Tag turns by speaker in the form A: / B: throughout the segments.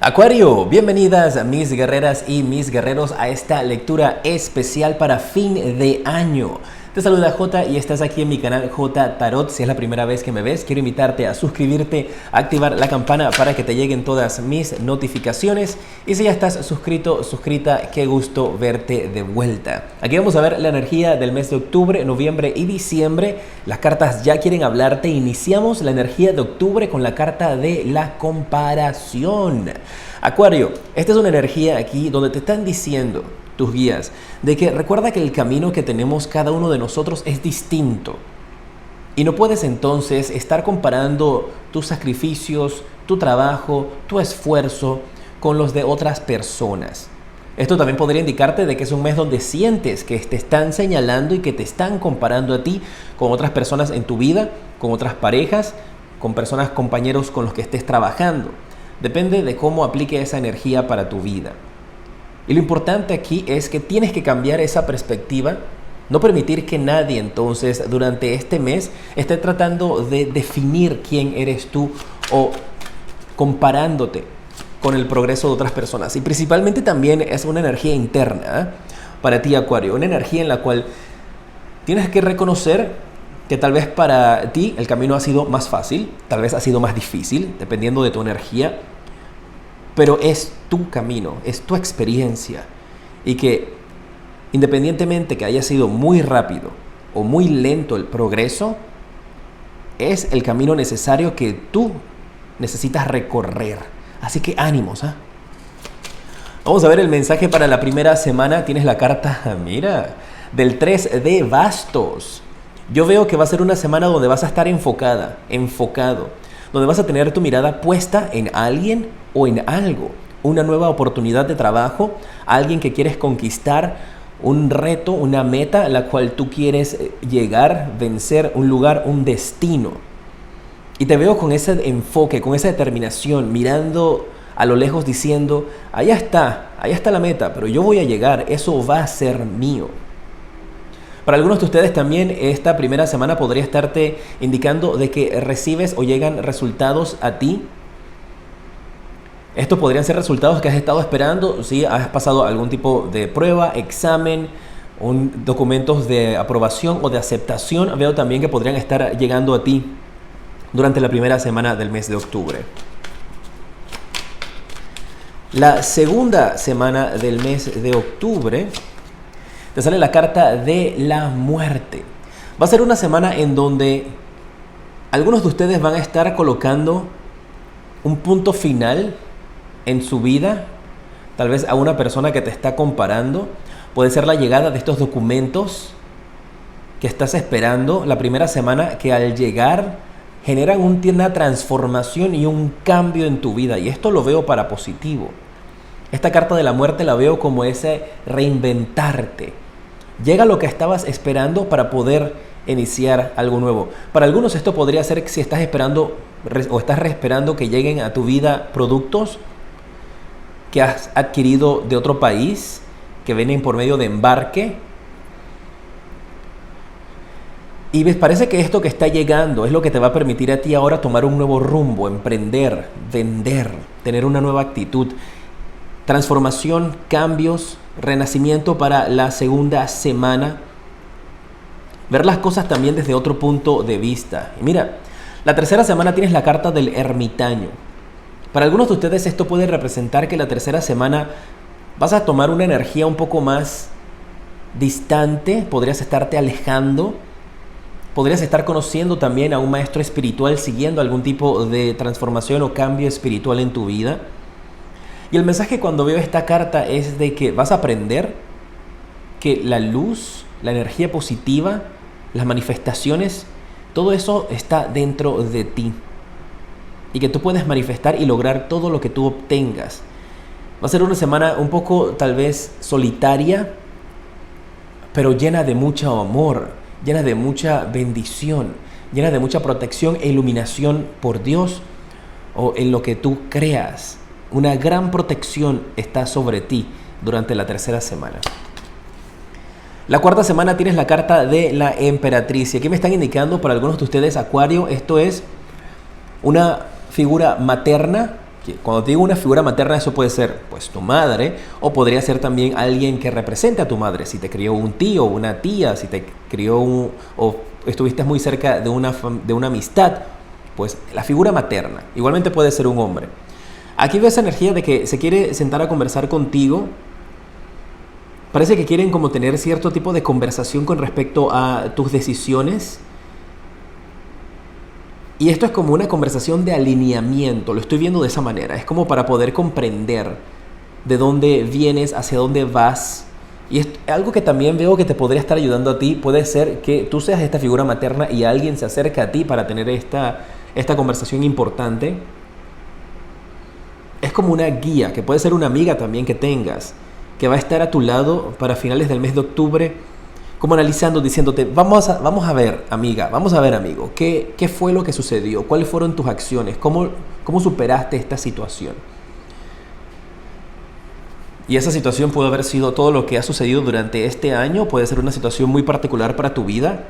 A: Acuario, bienvenidas mis guerreras y mis guerreros a esta lectura especial para fin de año. Te saluda J y estás aquí en mi canal J Tarot. Si es la primera vez que me ves, quiero invitarte a suscribirte, a activar la campana para que te lleguen todas mis notificaciones. Y si ya estás suscrito, suscrita, qué gusto verte de vuelta. Aquí vamos a ver la energía del mes de octubre, noviembre y diciembre. Las cartas ya quieren hablarte. Iniciamos la energía de octubre con la carta de la comparación. Acuario, esta es una energía aquí donde te están diciendo tus guías de que recuerda que el camino que tenemos cada uno de nosotros es distinto y no puedes entonces estar comparando tus sacrificios, tu trabajo, tu esfuerzo con los de otras personas. Esto también podría indicarte de que es un mes donde sientes que te están señalando y que te están comparando a ti con otras personas en tu vida, con otras parejas, con personas, compañeros con los que estés trabajando. Depende de cómo aplique esa energía para tu vida. Y lo importante aquí es que tienes que cambiar esa perspectiva, no permitir que nadie entonces durante este mes esté tratando de definir quién eres tú o comparándote con el progreso de otras personas. Y principalmente también es una energía interna para ti, Acuario, una energía en la cual tienes que reconocer que tal vez para ti el camino ha sido más fácil, tal vez ha sido más difícil, dependiendo de tu energía, pero es tu camino, es tu experiencia y que independientemente que haya sido muy rápido o muy lento el progreso, es el camino necesario que tú necesitas recorrer. Así que ánimos, ¿eh? Vamos a ver el mensaje para la primera semana. Tienes la carta, mira, del 3 de bastos. Yo veo que va a ser una semana donde vas a estar enfocado, donde vas a tener tu mirada puesta en alguien o en algo, una nueva oportunidad de trabajo, alguien que quieres conquistar, un reto, una meta a la cual tú quieres llegar, vencer, un lugar, un destino. Y te veo con ese enfoque, con esa determinación, mirando a lo lejos diciendo, allá está la meta, pero yo voy a llegar, eso va a ser mío. Para algunos de ustedes también esta primera semana podría estarte indicando de que recibes o llegan resultados a ti. Estos podrían ser resultados que has estado esperando, si has pasado algún tipo de prueba, examen, documentos de aprobación o de aceptación. Veo también que podrían estar llegando a ti durante la primera semana del mes de octubre. La segunda semana del mes de octubre te sale la carta de la muerte. Va a ser una semana en donde algunos de ustedes van a estar colocando un punto final en su vida, tal vez a una persona que te está comparando. Puede ser la llegada de estos documentos que estás esperando la primera semana, que al llegar generan una transformación y un cambio en tu vida. Y esto lo veo para positivo. Esta carta de la muerte la veo como ese reinventarte. Llega lo que estabas esperando para poder iniciar algo nuevo. Para algunos esto podría ser que si estás esperando o estás esperando que lleguen a tu vida productos que has adquirido de otro país, que vienen por medio de embarque. Y parece que esto que está llegando es lo que te va a permitir a ti ahora tomar un nuevo rumbo, emprender, vender, tener una nueva actitud. Transformación, cambios, renacimiento para la segunda semana. Ver las cosas también desde otro punto de vista. Y mira, la tercera semana tienes la carta del ermitaño. Para algunos de ustedes esto puede representar que la tercera semana vas a tomar una energía un poco más distante, podrías estarte alejando, podrías estar conociendo también a un maestro espiritual, siguiendo algún tipo de transformación o cambio espiritual en tu vida. Y el mensaje cuando veo esta carta es de que vas a aprender que la luz, la energía positiva, las manifestaciones, todo eso está dentro de ti. Y que tú puedes manifestar y lograr todo lo que tú obtengas. Va a ser una semana un poco tal vez solitaria, pero llena de mucho amor, llena de mucha bendición, llena de mucha protección e iluminación por Dios o en lo que tú creas. Una gran protección está sobre ti durante la tercera semana. La cuarta semana tienes la carta de la emperatriz. Y aquí me están indicando para algunos de ustedes, Acuario, esto es una figura materna Cuando te digo una figura materna, eso puede ser pues tu madre, o podría ser también alguien que represente a tu madre. Si te crió un tío o una tía, si te crió o estuviste muy cerca de una amistad, pues la figura materna. Igualmente puede ser un hombre. Aquí veo esa energía de que se quiere sentar a conversar contigo. Parece que quieren como tener cierto tipo de conversación con respecto a tus decisiones. Y esto es como una conversación de alineamiento, lo estoy viendo de esa manera. Es como para poder comprender de dónde vienes, hacia dónde vas. Y es algo que también veo que te podría estar ayudando a ti. Puede ser que tú seas esta figura materna y alguien se acerca a ti para tener esta conversación importante. Es como una guía, que puede ser una amiga también que tengas, que va a estar a tu lado para finales del mes de octubre, como analizando, diciéndote, vamos a ver, amiga, vamos a ver, amigo, ¿qué fue lo que sucedió? ¿Cuáles fueron tus acciones? ¿Cómo superaste esta situación? Y esa situación puede haber sido todo lo que ha sucedido durante este año, puede ser una situación muy particular para tu vida.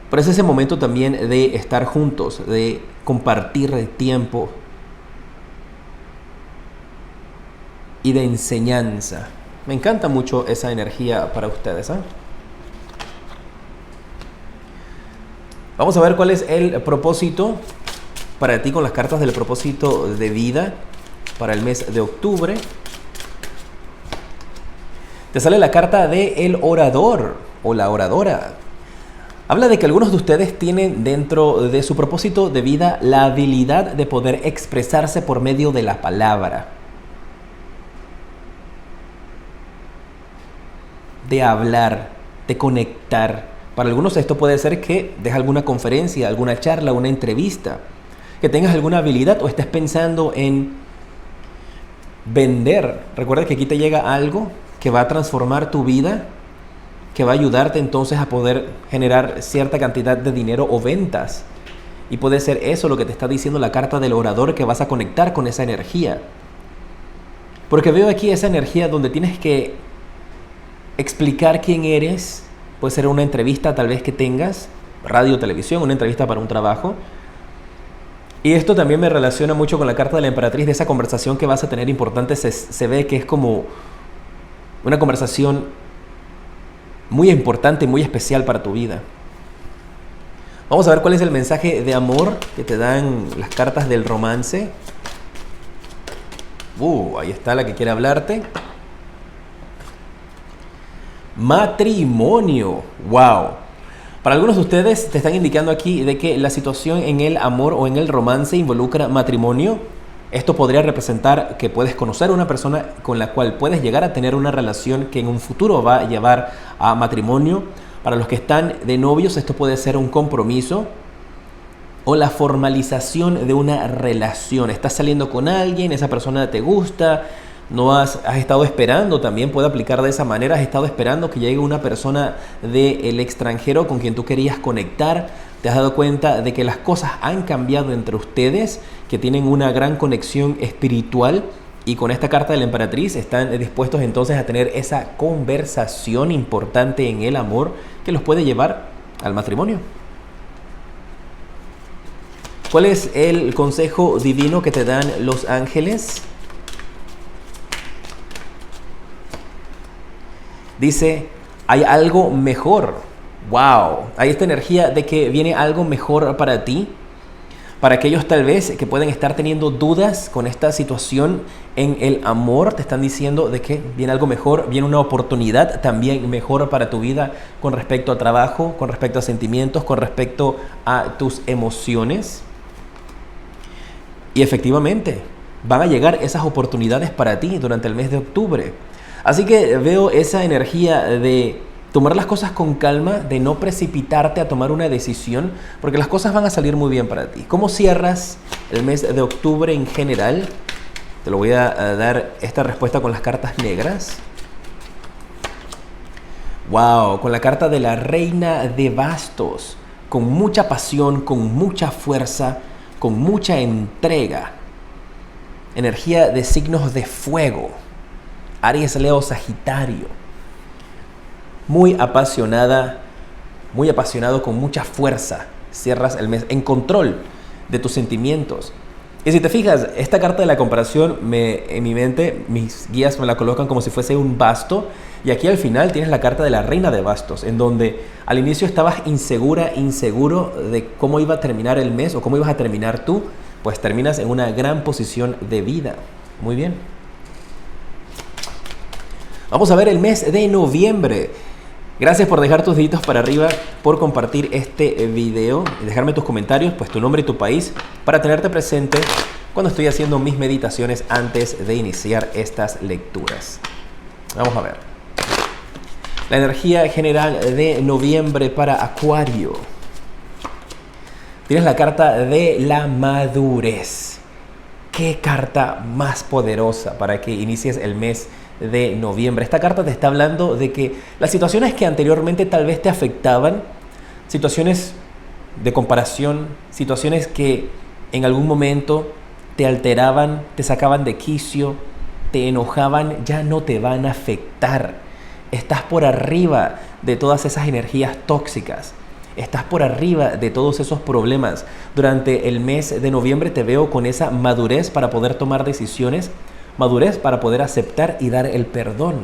A: Pero es ese momento también de estar juntos, de compartir tiempo y de enseñanza. Me encanta mucho esa energía para ustedes, ¿eh? Vamos a ver cuál es el propósito para ti con las cartas del propósito de vida para el mes de octubre. Te sale la carta de el orador o la oradora. Habla de que algunos de ustedes tienen dentro de su propósito de vida la habilidad de poder expresarse por medio de la palabra, de hablar, de conectar. Para algunos esto puede ser que des alguna conferencia, alguna charla, una entrevista, que tengas alguna habilidad o estés pensando en vender. Recuerda que aquí te llega algo que va a transformar tu vida, que va a ayudarte entonces a poder generar cierta cantidad de dinero o ventas. Y puede ser eso lo que te está diciendo la carta del orador, que vas a conectar con esa energía. Porque veo aquí esa energía donde tienes que explicar quién eres. Puede ser una entrevista tal vez que tengas, radio, televisión, una entrevista para un trabajo. Y esto también me relaciona mucho con la carta de la emperatriz, de esa conversación que vas a tener importante. Se ve que es como una conversación muy importante y muy especial para tu vida. Vamos a ver cuál es el mensaje de amor que te dan las cartas del romance. Ahí está la que quiere hablarte. Matrimonio. Wow. Para algunos de ustedes te están indicando aquí de que la situación en el amor o en el romance involucra matrimonio. Esto podría representar que puedes conocer a una persona con la cual puedes llegar a tener una relación que en un futuro va a llevar a matrimonio. Para los que están de novios, esto puede ser un compromiso o la formalización de una relación. Estás saliendo con alguien, esa persona te gusta, no has estado esperando, también puede aplicar de esa manera, has estado esperando que llegue una persona del extranjero con quien tú querías conectar, te has dado cuenta de que las cosas han cambiado entre ustedes, que tienen una gran conexión espiritual, y con esta carta de la emperatriz están dispuestos entonces a tener esa conversación importante en el amor que los puede llevar al matrimonio. ¿Cuál es el consejo divino que te dan los ángeles? Dice, hay algo mejor. ¡Wow! Hay esta energía de que viene algo mejor para ti. Para aquellos tal vez que pueden estar teniendo dudas con esta situación en el amor, te están diciendo de que viene algo mejor, viene una oportunidad también mejor para tu vida con respecto a trabajo, con respecto a sentimientos, con respecto a tus emociones. Y efectivamente, van a llegar esas oportunidades para ti durante el mes de octubre. Así que veo esa energía de tomar las cosas con calma, de no precipitarte a tomar una decisión, porque las cosas van a salir muy bien para ti. ¿Cómo cierras el mes de octubre en general? Te lo voy a dar esta respuesta con las cartas negras. ¡Wow! Con la carta de la reina de bastos. Con mucha pasión, con mucha fuerza, con mucha entrega. Energía de signos de fuego. Aries, Leo, Sagitario. Muy apasionada, muy apasionado, con mucha fuerza. Cierras el mes en control de tus sentimientos. Y si te fijas, esta carta de la comparación, en mi mente, mis guías me la colocan como si fuese un basto. Y aquí al final tienes la carta de la reina de bastos, en donde al inicio estabas inseguro de cómo iba a terminar el mes o cómo ibas a terminar tú, pues terminas en una gran posición de vida. Muy bien. Vamos a ver el mes de noviembre. Gracias por dejar tus deditos para arriba, por compartir este video y dejarme tus comentarios, pues tu nombre y tu país, para tenerte presente cuando estoy haciendo mis meditaciones antes de iniciar estas lecturas. Vamos a ver. La energía general de noviembre para Acuario. Tienes la carta de la madurez. ¿Qué carta más poderosa para que inicies el mes de noviembre? Esta carta te está hablando de que las situaciones que anteriormente tal vez te afectaban, situaciones de comparación, situaciones que en algún momento te alteraban, te sacaban de quicio, te enojaban, ya no te van a afectar. Estás por arriba de todas esas energías tóxicas. Estás por arriba de todos esos problemas. Durante el mes de noviembre te veo con esa madurez para poder tomar decisiones, madurez para poder aceptar y dar el perdón,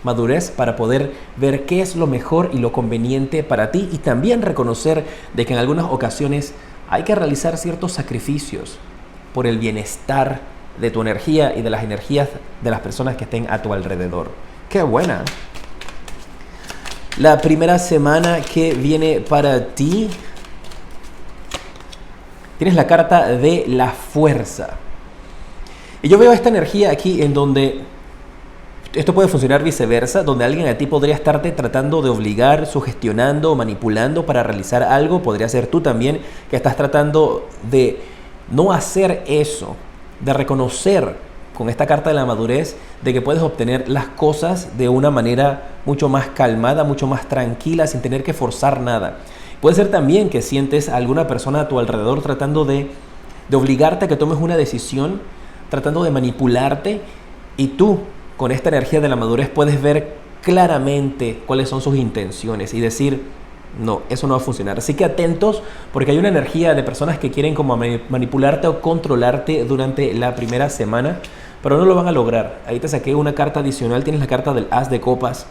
A: madurez para poder ver qué es lo mejor y lo conveniente para ti, y también reconocer de que en algunas ocasiones hay que realizar ciertos sacrificios por el bienestar de tu energía y de las energías de las personas que estén a tu alrededor. ¡Qué buena! La primera semana que viene para ti, tienes la carta de la fuerza. Y yo veo esta energía aquí en donde esto puede funcionar viceversa, donde alguien a ti podría estarte tratando de obligar, sugestionando o manipulando para realizar algo. Podría ser tú también que estás tratando de no hacer eso, de reconocer con esta carta de la madurez de que puedes obtener las cosas de una manera mucho más calmada, mucho más tranquila, sin tener que forzar nada. Puede ser también que sientes a alguna persona a tu alrededor tratando de obligarte a que tomes una decisión, tratando de manipularte, y tú con esta energía de la madurez puedes ver claramente cuáles son sus intenciones y decir, no, eso no va a funcionar. Así que atentos, porque hay una energía de personas que quieren como manipularte o controlarte durante la primera semana, pero no lo van a lograr. Ahí te saqué una carta adicional, tienes la carta del As de Copas,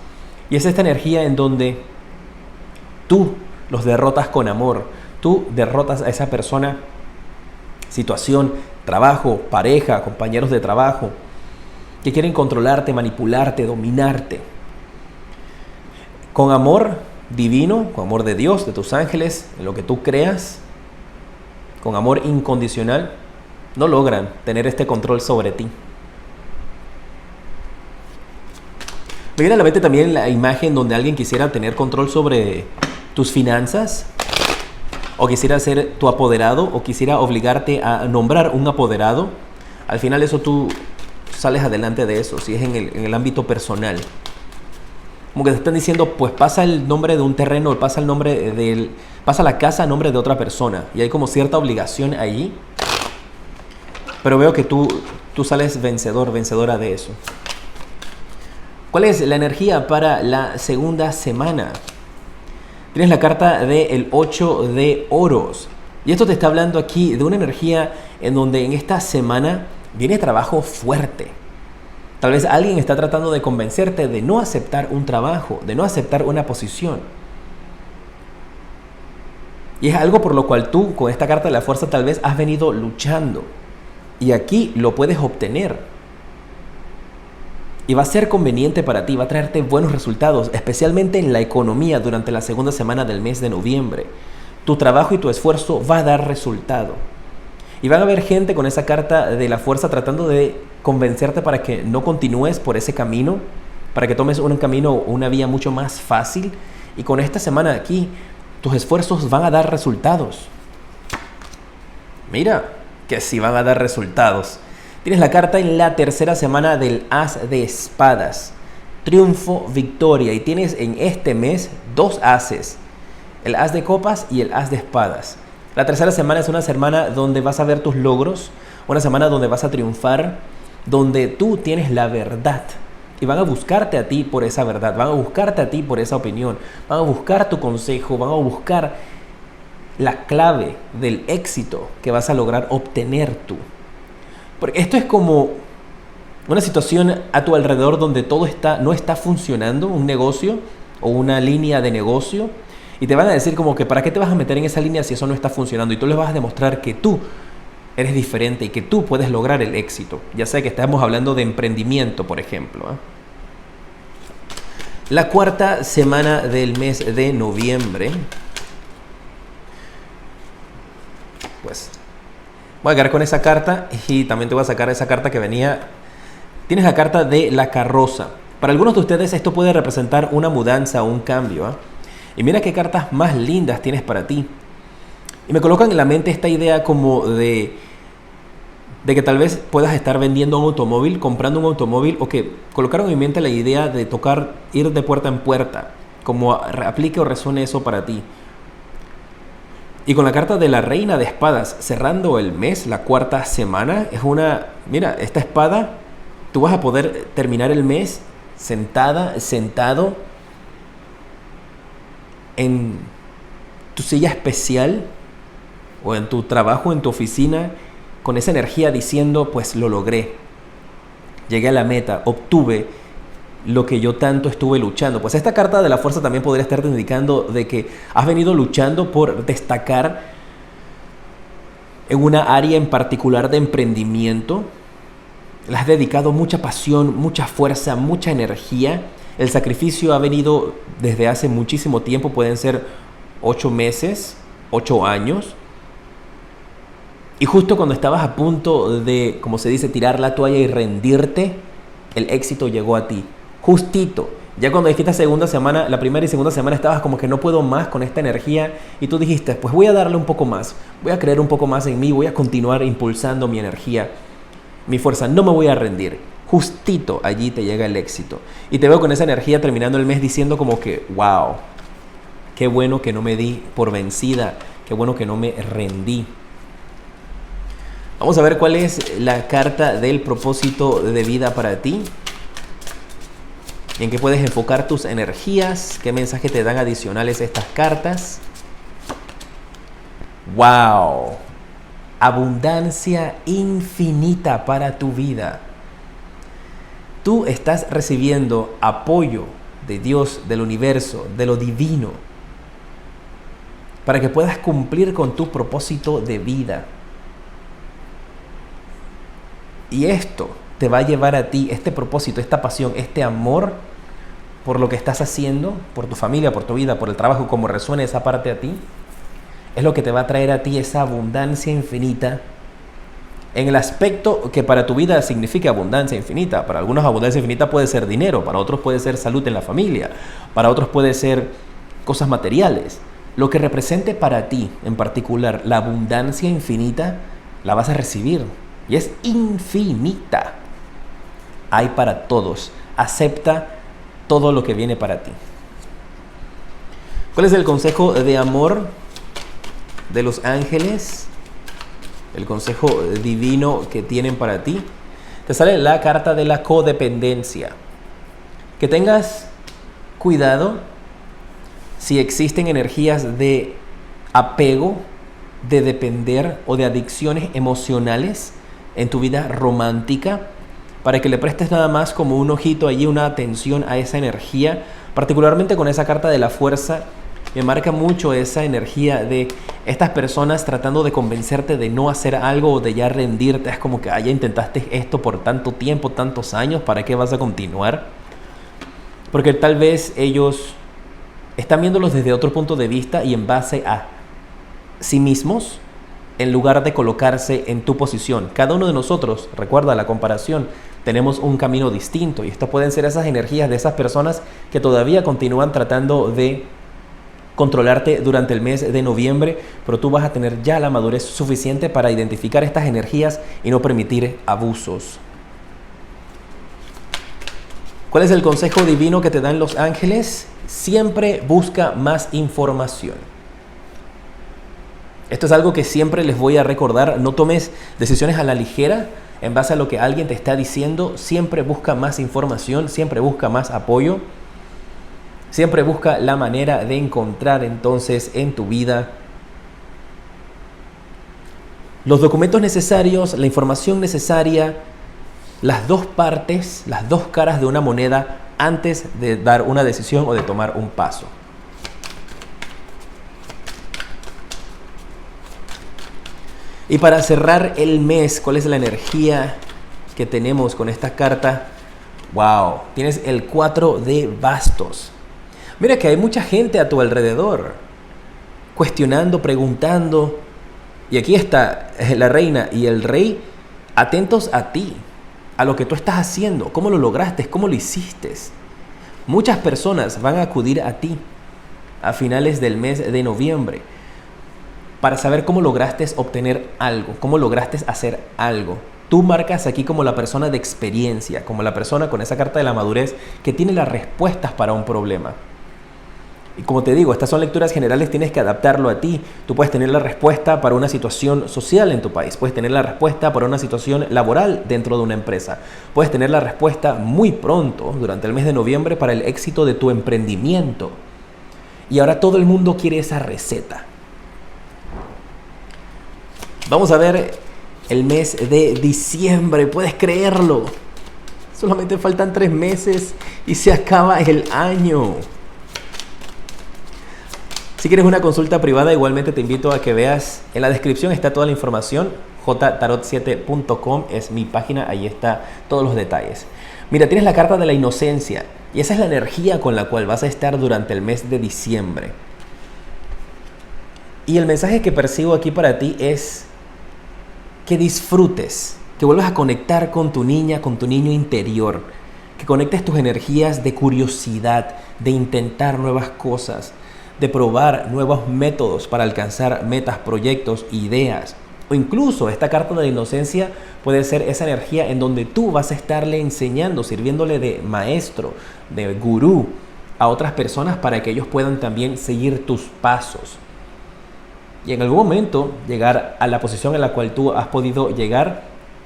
A: y es esta energía en donde tú los derrotas con amor, tú derrotas a esa persona, situación, trabajo, pareja, compañeros de trabajo, que quieren controlarte, manipularte, dominarte. Con amor divino, con amor de Dios, de tus ángeles, en lo que tú creas, con amor incondicional, no logran tener este control sobre ti. Me viene a la mente también la imagen donde alguien quisiera tener control sobre tus finanzas, o quisiera ser tu apoderado, o quisiera obligarte a nombrar un apoderado. Al final eso tú sales adelante de eso, si es en el ámbito personal. Como que te están diciendo, pues pasa el nombre de un terreno, pasa la casa a nombre de otra persona, y hay como cierta obligación ahí. Pero veo que tú sales vencedor, vencedora de eso. ¿Cuál es la energía para la segunda semana? Tienes la carta del 8 de oros. Y esto te está hablando aquí de una energía en donde en esta semana viene trabajo fuerte. Tal vez alguien está tratando de convencerte de no aceptar un trabajo, de no aceptar una posición. Y es algo por lo cual tú, con esta carta de la fuerza, tal vez has venido luchando. Y aquí lo puedes obtener. Y va a ser conveniente para ti, va a traerte buenos resultados, especialmente en la economía durante la segunda semana del mes de noviembre. Tu trabajo y tu esfuerzo va a dar resultado. Y van a haber gente con esa carta de la fuerza tratando de convencerte para que no continúes por ese camino, para que tomes un camino, una vía mucho más fácil. Y con esta semana aquí, tus esfuerzos van a dar resultados. Mira, que sí van a dar resultados. Tienes la carta en la tercera semana del As de Espadas. Triunfo, victoria. Y tienes en este mes dos ases. El As de Copas y el As de Espadas. La tercera semana es una semana donde vas a ver tus logros. Una semana donde vas a triunfar. Donde tú tienes la verdad. Y van a buscarte a ti por esa verdad. Van a buscarte a ti por esa opinión. Van a buscar tu consejo. Van a buscar la clave del éxito que vas a lograr obtener tú. Porque esto es como una situación a tu alrededor donde todo no está funcionando, un negocio o una línea de negocio, y te van a decir como que ¿para qué te vas a meter en esa línea si eso no está funcionando? Y tú les vas a demostrar que tú eres diferente y que tú puedes lograr el éxito. Ya sea que estamos hablando de emprendimiento, por ejemplo. La cuarta semana del mes de noviembre, pues voy a quedar con esa carta y también te voy a sacar esa carta que venía. Tienes la carta de la carroza. Para algunos de ustedes esto puede representar una mudanza o un cambio. Y mira qué cartas más lindas tienes para ti. Y me colocan en la mente esta idea como de que tal vez puedas estar vendiendo un automóvil, comprando un automóvil, o que colocaron en mi mente la idea de ir de puerta en puerta, como aplique o resuene eso para ti. Y con la carta de la reina de espadas, cerrando el mes, la cuarta semana, mira, esta espada, tú vas a poder terminar el mes sentado en tu silla especial o en tu trabajo, en tu oficina, con esa energía diciendo, pues lo logré, llegué a la meta, obtuve lo que yo tanto estuve luchando. Pues esta carta de la fuerza también podría estarte indicando de que has venido luchando por destacar en una área en particular de emprendimiento. Le has dedicado mucha pasión, mucha fuerza, mucha energía. El sacrificio ha venido desde hace muchísimo tiempo, pueden ser 8 meses, 8 años. Y justo cuando estabas a punto de, como se dice, tirar la toalla y rendirte, el éxito llegó a ti. Justito. Ya cuando dijiste segunda semana, la primera y segunda semana estabas como que no puedo más con esta energía y tú dijiste, pues voy a darle un poco más, voy a creer un poco más en mí, voy a continuar impulsando mi energía, mi fuerza, no me voy a rendir. Justito allí te llega el éxito. Y te veo con esa energía terminando el mes diciendo como que, wow, qué bueno que no me di por vencida, qué bueno que no me rendí. Vamos a ver cuál es la carta del propósito de vida para ti. ¿En qué puedes enfocar tus energías? ¿Qué mensaje te dan adicionales estas cartas? ¡Wow! Abundancia infinita para tu vida. Tú estás recibiendo apoyo de Dios, del universo, de lo divino, para que puedas cumplir con tu propósito de vida. Y esto te va a llevar a ti, este propósito, esta pasión, este amor por lo que estás haciendo, por tu familia, por tu vida, por el trabajo, como resuene esa parte a ti, es lo que te va a traer a ti esa abundancia infinita en el aspecto que para tu vida significa abundancia infinita. Para algunos abundancia infinita puede ser dinero, para otros puede ser salud en la familia, para otros puede ser cosas materiales. Lo que represente para ti en particular la abundancia infinita, la vas a recibir. Y es infinita. Hay para todos. Acepta todo lo que viene para ti. ¿Cuál es el consejo de amor de los ángeles? El consejo divino que tienen para ti. Te sale la carta de la codependencia. Que tengas cuidado si existen energías de apego, de depender o de adicciones emocionales en tu vida romántica, para que le prestes nada más como un ojito allí, una atención a esa energía, particularmente con esa carta de la fuerza. Me marca mucho esa energía de estas personas tratando de convencerte de no hacer algo o de ya rendirte. Es como que ya intentaste esto por tanto tiempo, tantos años, ¿para qué vas a continuar? Porque tal vez ellos están viéndolos desde otro punto de vista y en base a sí mismos, en lugar de colocarse en tu posición. Cada uno de nosotros, recuerda la comparación, tenemos un camino distinto, y esto pueden ser esas energías de esas personas que todavía continúan tratando de controlarte durante el mes de noviembre, pero tú vas a tener ya la madurez suficiente para identificar estas energías y no permitir abusos. ¿Cuál es el consejo divino que te dan los ángeles? Siempre busca más información. Esto es algo que siempre les voy a recordar. No tomes decisiones a la ligera en base a lo que alguien te está diciendo. Siempre busca más información, siempre busca más apoyo. Siempre busca la manera de encontrar entonces en tu vida los documentos necesarios, la información necesaria, las dos partes, las dos caras de una moneda antes de dar una decisión o de tomar un paso. Y para cerrar el mes, ¿cuál es la energía que tenemos con esta carta? ¡Wow! Tienes el 4 de bastos. Mira que hay mucha gente a tu alrededor, cuestionando, preguntando. Y aquí está la reina y el rey atentos a ti, a lo que tú estás haciendo, cómo lo lograste, cómo lo hiciste. Muchas personas van a acudir a ti a finales del mes de noviembre para saber cómo lograste obtener algo, cómo lograste hacer algo. Tú marcas aquí como la persona de experiencia, como la persona con esa carta de la madurez que tiene las respuestas para un problema. Y como te digo, estas son lecturas generales, tienes que adaptarlo a ti. Tú puedes tener la respuesta para una situación social en tu país, puedes tener la respuesta para una situación laboral dentro de una empresa, puedes tener la respuesta muy pronto, durante el mes de noviembre, para el éxito de tu emprendimiento. Y ahora todo el mundo quiere esa receta. Vamos a ver el mes de diciembre, ¿puedes creerlo? Solamente faltan 3 meses y se acaba el año. Si quieres una consulta privada, igualmente te invito a que veas, en la descripción está toda la información, jtarot7.com es mi página, ahí está todos los detalles. Mira, tienes la carta de la inocencia y esa es la energía con la cual vas a estar durante el mes de diciembre. Y el mensaje que percibo aquí para ti es que disfrutes, que vuelvas a conectar con tu niña, con tu niño interior, que conectes tus energías de curiosidad, de intentar nuevas cosas, de probar nuevos métodos para alcanzar metas, proyectos, ideas. O incluso esta carta de la inocencia puede ser esa energía en donde tú vas a estarle enseñando, sirviéndole de maestro, de gurú a otras personas para que ellos puedan también seguir tus pasos. Y en algún momento llegar a la posición en la cual tú has podido llegar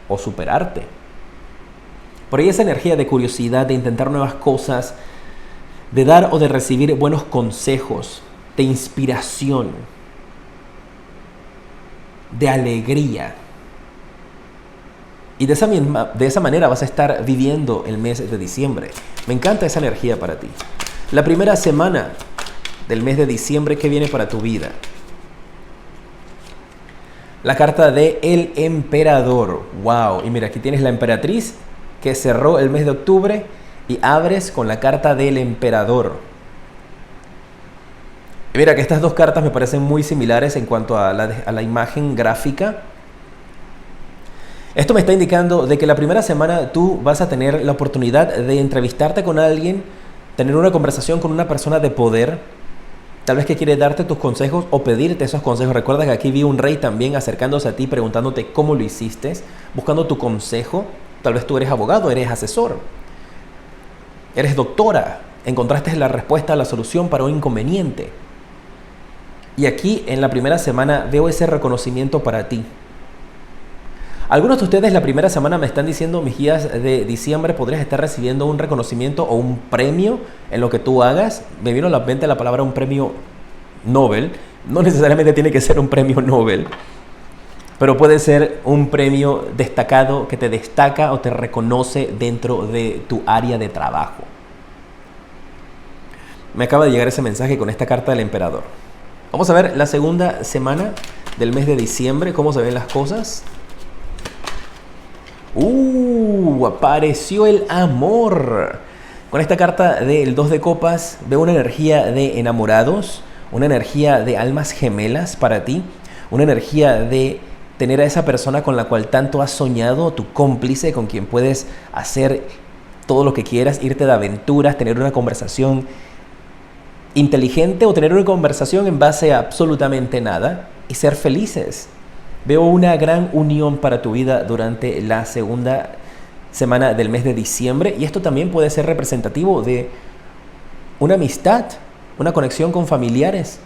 A: o superarte. Por ahí esa energía de curiosidad, de intentar nuevas cosas, de dar o de recibir buenos consejos, de inspiración, de alegría. Y de esa manera vas a estar viviendo el mes de diciembre. Me encanta esa energía para ti. La primera semana del mes de diciembre, ¿qué viene para tu vida? La carta de el emperador. ¡Wow! Y mira, aquí tienes la emperatriz que cerró el mes de octubre y abres con la carta del emperador. Y mira que estas dos cartas me parecen muy similares en cuanto a la imagen gráfica. Esto me está indicando de que la primera semana tú vas a tener la oportunidad de entrevistarte con alguien, tener una conversación con una persona de poder, tal vez que quiere darte tus consejos o pedirte esos consejos. Recuerda que aquí vi un rey también acercándose a ti, preguntándote cómo lo hiciste, buscando tu consejo. Tal vez tú eres abogado, eres asesor, eres doctora, encontraste la respuesta, la solución para un inconveniente. Y aquí en la primera semana veo ese reconocimiento para ti. Algunos de ustedes la primera semana me están diciendo, mis guías de diciembre, podrías estar recibiendo un reconocimiento o un premio en lo que tú hagas. Me vino a la mente la palabra un premio Nobel. No necesariamente tiene que ser un premio Nobel, pero puede ser un premio destacado que te destaca o te reconoce dentro de tu área de trabajo. Me acaba de llegar ese mensaje con esta carta del emperador. Vamos a ver la segunda semana del mes de diciembre, cómo se ven las cosas. Apareció el amor. Con esta carta del 2 de copas veo una energía de enamorados, una energía de almas gemelas para ti, una energía de tener a esa persona con la cual tanto has soñado, tu cómplice, con quien puedes hacer todo lo que quieras, irte de aventuras, tener una conversación inteligente o tener una conversación en base a absolutamente nada y ser felices. Veo una gran unión para tu vida durante la segunda semana del mes de diciembre, y esto también puede ser representativo de una amistad, una conexión con familiares,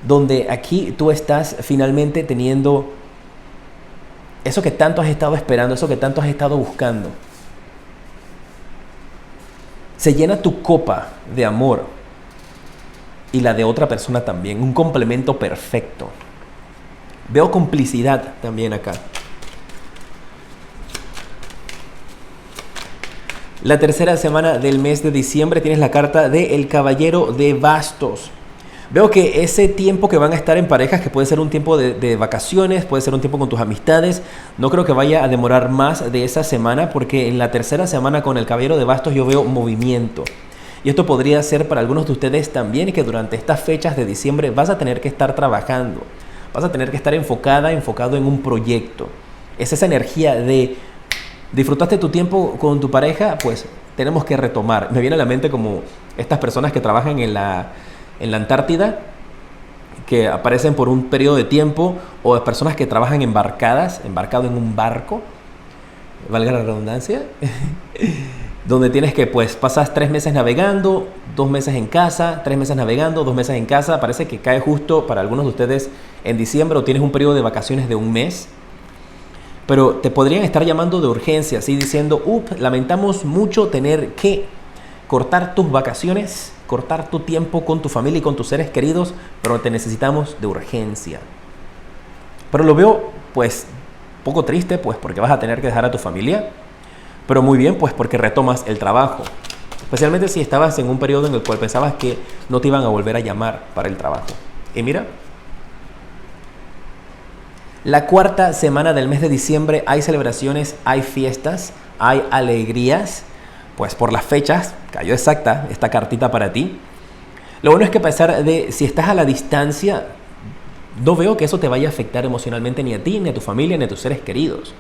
A: donde aquí tú estás finalmente teniendo eso que tanto has estado esperando, eso que tanto has estado buscando. Se llena tu copa de amor y la de otra persona también, un complemento perfecto. Veo complicidad también acá. La tercera semana del mes de diciembre tienes la carta del Caballero de Bastos. Veo que ese tiempo que van a estar en parejas, que puede ser un tiempo de vacaciones, puede ser un tiempo con tus amistades, no creo que vaya a demorar más de esa semana, porque en la tercera semana con el Caballero de Bastos yo veo movimiento. Y esto podría ser para algunos de ustedes también, que durante estas fechas de diciembre vas a tener que estar trabajando, vas a tener que estar enfocado en un proyecto. Es esa energía de disfrutaste tu tiempo con tu pareja, pues tenemos que retomar. Me viene a la mente como estas personas que trabajan en la Antártida, que aparecen por un periodo de tiempo, o personas que trabajan embarcado en un barco, valga la redundancia, donde tienes que, pues, pasas 3 meses navegando, 2 meses en casa, 3 meses navegando, 2 meses en casa. Parece que cae justo para algunos de ustedes en diciembre, o tienes un periodo de vacaciones de un mes. Pero te podrían estar llamando de urgencia, así diciendo, lamentamos mucho tener que cortar tus vacaciones, cortar tu tiempo con tu familia y con tus seres queridos, pero te necesitamos de urgencia. Pero lo veo, pues, poco triste, pues, porque vas a tener que dejar a tu familia, pero muy bien, pues, porque retomas el trabajo. Especialmente si estabas en un periodo en el cual pensabas que no te iban a volver a llamar para el trabajo. Y mira, la cuarta semana del mes de diciembre hay celebraciones, hay fiestas, hay alegrías. Pues por las fechas, cayó exacta esta cartita para ti. Lo bueno es que a pesar de si estás a la distancia, no veo que eso te vaya a afectar emocionalmente ni a ti, ni a tu familia, ni a tus seres queridos.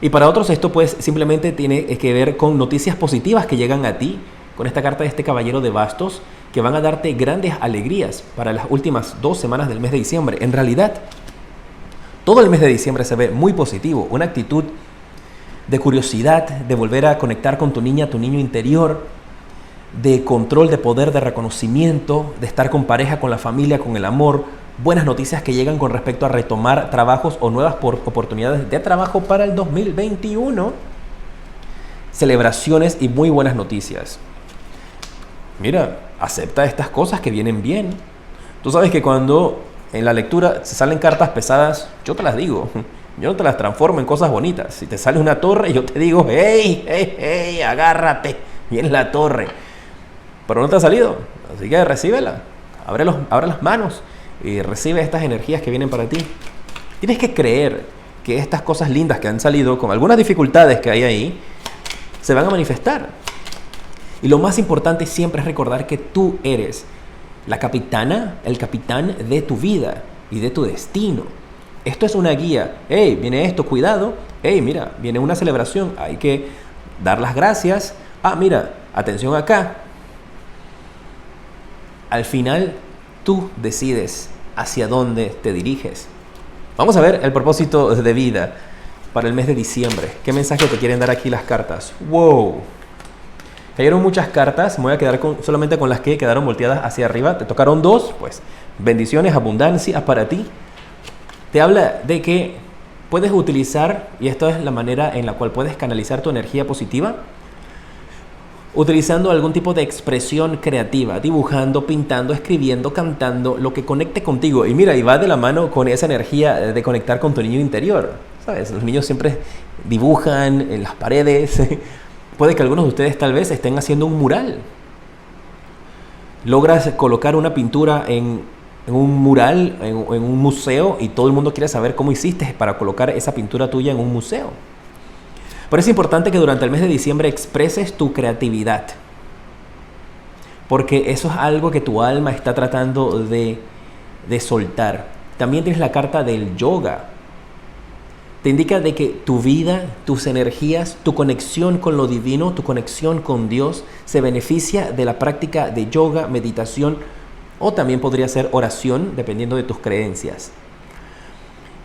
A: Y para otros esto pues simplemente tiene que ver con noticias positivas que llegan a ti, con esta carta de este Caballero de Bastos, que van a darte grandes alegrías para las últimas 2 semanas del mes de diciembre. En realidad, todo el mes de diciembre se ve muy positivo, una actitud de curiosidad, de volver a conectar con tu niña, tu niño interior, de control, de poder, de reconocimiento, de estar con pareja, con la familia, con el amor. Buenas noticias que llegan con respecto a retomar trabajos o nuevas oportunidades de trabajo para el 2021. Celebraciones y muy buenas noticias. Mira, acepta estas cosas que vienen bien. Tú sabes que cuando en la lectura se salen cartas pesadas, yo te las digo. Yo no te las transformo en cosas bonitas. Si te sale una torre, yo te digo, hey, agárrate. Viene la torre. Pero no te ha salido. Así que recíbela. Abre las manos y recibe estas energías que vienen para ti. Tienes que creer que estas cosas lindas que han salido, con algunas dificultades que hay ahí, se van a manifestar. Y lo más importante siempre es recordar que tú eres la capitana, el capitán de tu vida y de tu destino. Esto es una guía. Hey, viene esto, cuidado. Hey, mira, viene una celebración. Hay que dar las gracias. Ah, mira, atención acá. Al final, tú decides hacia dónde te diriges. Vamos a ver el propósito de vida para el mes de diciembre. ¿Qué mensaje te quieren dar aquí las cartas? ¡Wow! Cayeron muchas cartas. Me voy a quedar solamente con las que quedaron volteadas hacia arriba. Te tocaron 2, pues bendiciones, abundancia para ti. Te habla de que puedes utilizar, y esto es la manera en la cual puedes canalizar tu energía positiva, utilizando algún tipo de expresión creativa, dibujando, pintando, escribiendo, cantando, lo que conecte contigo. Y mira, y va de la mano con esa energía de conectar con tu niño interior. ¿Sabes? Los niños siempre dibujan en las paredes. Puede que algunos de ustedes tal vez estén haciendo un mural. Logras colocar una pintura en un mural, en un museo, y todo el mundo quiere saber cómo hiciste para colocar esa pintura tuya en un museo. Pero es importante que durante el mes de diciembre expreses tu creatividad, porque eso es algo que tu alma está tratando de soltar. También tienes la carta del yoga. Te indica de que tu vida, tus energías, tu conexión con lo divino, tu conexión con Dios se beneficia de la práctica de yoga, meditación, o también podría ser oración, dependiendo de tus creencias.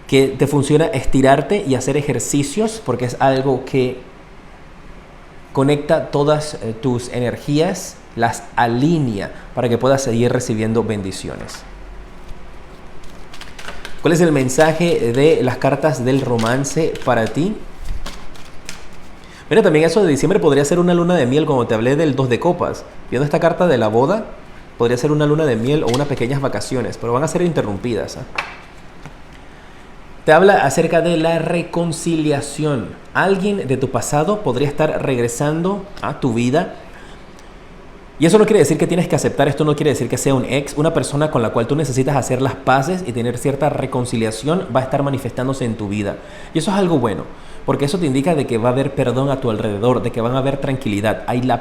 A: Que te funciona estirarte y hacer ejercicios, porque es algo que conecta todas tus energías, las alinea para que puedas seguir recibiendo bendiciones. ¿Cuál es el mensaje de las cartas del romance para ti? Mira, también eso de diciembre podría ser una luna de miel, como te hablé del 2 de copas. Viendo esta carta de la boda, podría ser una luna de miel o unas pequeñas vacaciones, pero van a ser interrumpidas. Te habla acerca de la reconciliación. Alguien de tu pasado podría estar regresando a tu vida. Y eso no quiere decir que tienes que aceptar, esto no quiere decir que sea un ex, una persona con la cual tú necesitas hacer las paces y tener cierta reconciliación va a estar manifestándose en tu vida. Y eso es algo bueno, porque eso te indica de que va a haber perdón a tu alrededor, de que van a haber tranquilidad, hay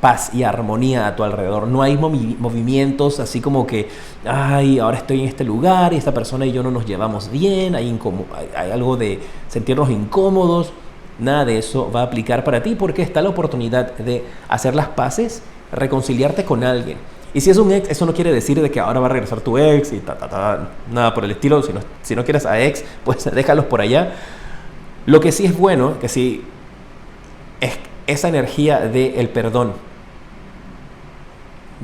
A: paz y armonía a tu alrededor. No hay movimientos así como que, ay, ahora estoy en este lugar y esta persona y yo no nos llevamos bien, hay algo de sentirnos incómodos. Nada de eso va a aplicar para ti porque está la oportunidad de hacer las paces, reconciliarte con alguien. Y si es un ex, eso no quiere decir de que ahora va a regresar tu ex y nada por el estilo. Si no quieres a ex, pues déjalos por allá. Lo que sí es bueno, que sí es esa energía del perdón.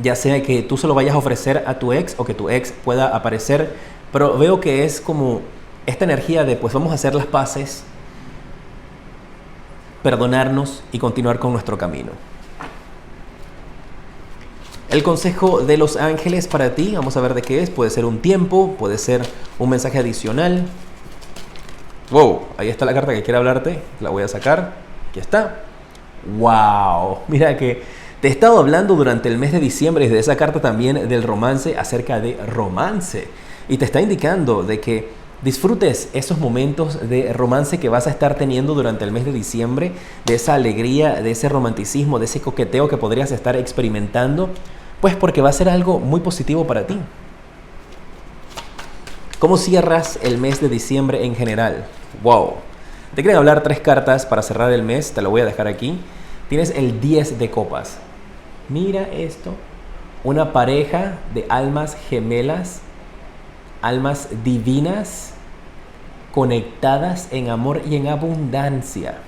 A: Ya sea que tú se lo vayas a ofrecer a tu ex o que tu ex pueda aparecer, pero veo que es como esta energía de pues vamos a hacer las paces, perdonarnos y continuar con nuestro camino. El consejo de los ángeles para ti, vamos a ver de qué es. Puede ser un tiempo, puede ser un mensaje adicional. Wow, ahí está la carta que quiere hablarte. La voy a sacar. Aquí está. Wow, mira que te he estado hablando durante el mes de diciembre desde esa carta también del romance, acerca de romance. Y te está indicando de que disfrutes esos momentos de romance que vas a estar teniendo durante el mes de diciembre, de esa alegría, de ese romanticismo, de ese coqueteo que podrías estar experimentando, pues porque va a ser algo muy positivo para ti. ¿Cómo cierras el mes de diciembre en general? Wow. Te quieren hablar 3 cartas para cerrar el mes, te lo voy a dejar aquí. Tienes el 10 de copas. Mira esto. Una pareja de almas gemelas, almas divinas, conectadas en amor y en abundancia.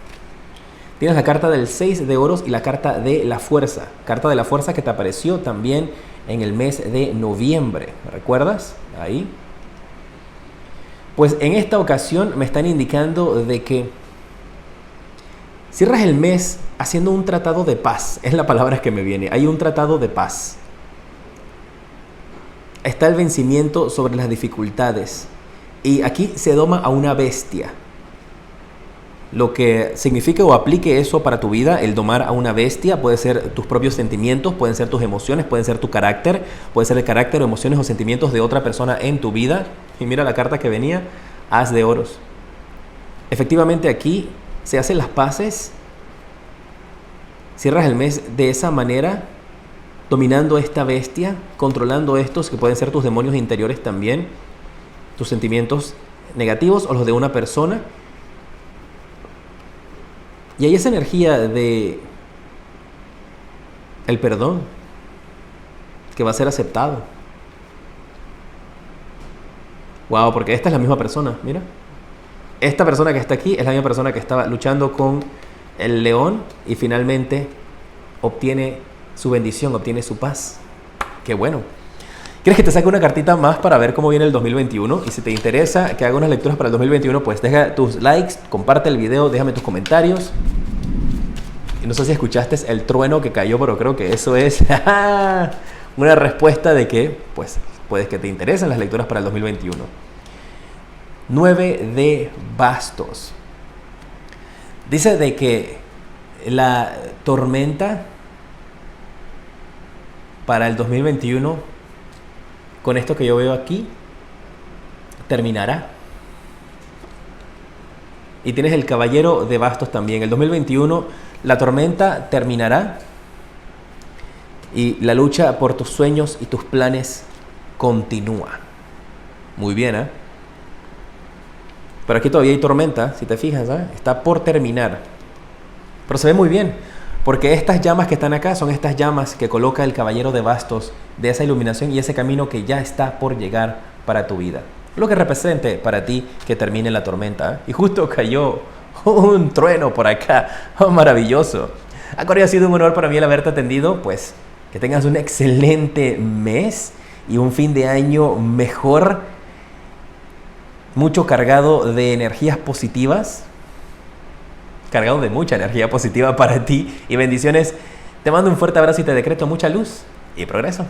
A: Tienes la carta del 6 de oros y la carta de la fuerza. Carta de la fuerza que te apareció también en el mes de noviembre. ¿Recuerdas? Ahí. Pues en esta ocasión me están indicando de que cierras el mes haciendo un tratado de paz. Es la palabra que me viene. Hay un tratado de paz. Está el vencimiento sobre las dificultades. Y aquí se doma a una bestia. Lo que significa o aplique eso para tu vida, el domar a una bestia, puede ser tus propios sentimientos, pueden ser tus emociones, pueden ser tu carácter, puede ser el carácter o emociones o sentimientos de otra persona en tu vida. Y mira la carta que venía, As de oros. Efectivamente aquí se hacen las paces, cierras el mes de esa manera, dominando esta bestia, controlando estos que pueden ser tus demonios interiores también, tus sentimientos negativos o los de una persona. Y hay esa energía de el perdón que va a ser aceptado. Wow, porque esta es la misma persona, mira. Esta persona que está aquí es la misma persona que estaba luchando con el león y finalmente obtiene su bendición, obtiene su paz. Qué bueno. ¿Quieres que te saque una cartita más para ver cómo viene el 2021? Y si te interesa que haga unas lecturas para el 2021, pues deja tus likes, comparte el video, déjame tus comentarios. Y no sé si escuchaste el trueno que cayó, pero creo que eso es una respuesta de que, pues, puedes que te interesen las lecturas para el 2021. 9 de bastos. Dice de que la tormenta para el 2021, con esto que yo veo aquí, terminará. Y tienes el caballero de bastos también. El 2021, la tormenta terminará y la lucha por tus sueños y tus planes continúa. Muy bien, ¿eh? Pero aquí todavía hay tormenta, si te fijas, ¿eh? Está por terminar. Pero se ve muy bien, porque estas llamas que están acá son estas llamas que coloca el caballero de bastos, de esa iluminación y ese camino que ya está por llegar para tu vida. Lo que represente para ti que termine la tormenta, ¿eh? Y justo cayó un trueno por acá. Oh, maravilloso. Ahora ha sido un honor para mí el haberte atendido. Pues que tengas un excelente mes y un fin de año mejor, mucho cargado de energías positivas, cargado de mucha energía positiva para ti y bendiciones. Te mando un fuerte abrazo y te decreto mucha luz y progreso.